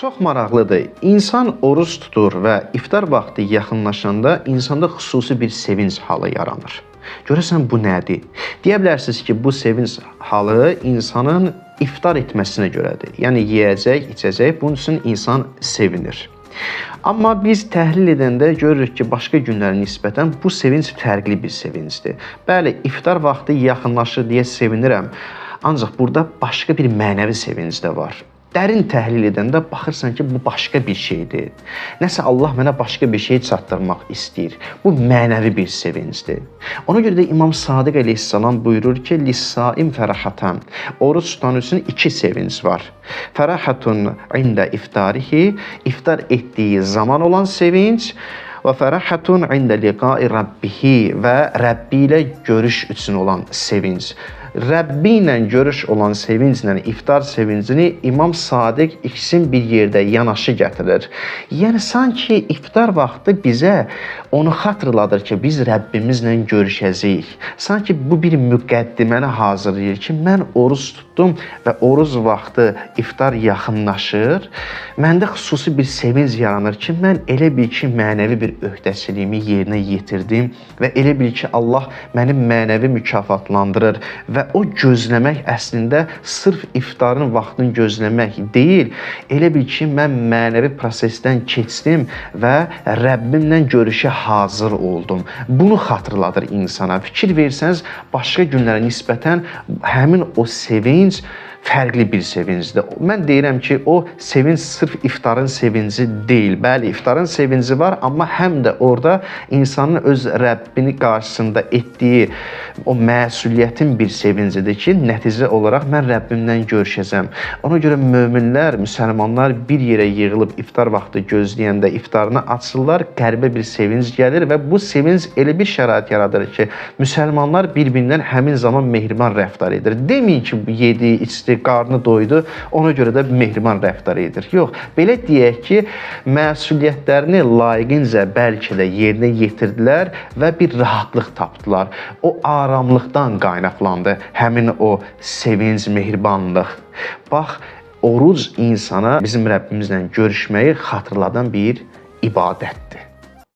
Çox maraqlıdır. İnsan oruç tutur və iftar vaxtı yaxınlaşanda insanda xüsusi bir sevinç halı yaranır. Görəsən bu nədir? Deyə bilərsiniz ki, bu sevinç halı insanın iftar etməsinə görədir. Yəni yeyəcək, içəcək, bunun üçün insan sevinir. Amma biz təhlil edəndə görürük ki, başqa günlərə nisbətən bu sevinç fərqli bir sevincdir. Bəli, iftar vaxtı yaxınlaşır deyə sevinirəm. Ancaq burada başqa bir mənəvi sevinc də var. Dərin təhlil edəndə baxırsan ki, bu başqa bir şeydir. Nəsə Allah mənə başqa bir şey çatdırmaq istəyir. Bu mənəvi bir sevincdir. Ona görə də İmam Sadiq əleyhissalam buyurur ki, "Lis-saim fərahatan." Oruç tutan üçün iki sevinc var. Fərahatun ində iftarihi, iftar etdiyi zaman olan sevinc və fərahatun ində liqai rabbihi və Rəbbi ilə görüş üçün olan sevinc. Rəbbi ilə görüş olan sevinclə iftar sevincini İmam Sadiq ikisini bir yerdə yanaşı gətirir. Yəni sanki iftar vaxtı bizə onu xatırladır ki, biz Rəbbimizlə görüşəcəyik. Sanki bu bir müqəddiməni hazırlayır ki, mən oruç tutdum və oruc vaxtı iftar yaxınlaşır. Məndə xüsusi bir sevinc yaranır ki, mən elə bil ki, mənəvi bir öhdəçiliyimi yerinə yetirdim və elə bil ki, Allah mənim mənəvi mükafatlandırır və o gözləmək əslində sırf iftarın vaxtını gözləmək deyil, elə bil ki, mən mənəvi prosesdən keçdim və Rəbbimlə görüşə hazır oldum. Bunu xatırladır insana. Fikir versəniz, başqa günlərə nisbətən həmin o sevinc fərqli bir sevincdir. Mən deyirəm ki, o sevinc sırf iftarın sevinci deyil. Bəli, iftarın sevinci var, amma həm də orada insanın öz Rəbbini qarşısında etdiyi o məsuliyyətin bir sevincidir ki, nəticə olaraq mən Rəbbimlə görüşəcəm. Ona görə möminlər, müsəlmanlar bir yerə yığılıb iftar vaxtı gözləyəndə iftarını açırlar, qəlbə bir sevinc gəlir və bu sevinc elə bir şərait yaradır ki, müsəlmanlar bir-birindən həmin zaman mehriban rəftar edir. Deməyin ki, yedi, içdi, qarnı doydu, ona görə də mehriban rəftar edir. Yox, belə deyək ki, məsuliyyətlərini layiqincə bəlkə də yerinə yetirdilər və bir rahatlıq tapdılar. O aramlıqdan qaynaqlandı həmin o sevinc, mehribanlıq. Bax, oruc insana bizim Rəbbimizlə görüşməyi xatırladan bir ibadətdir.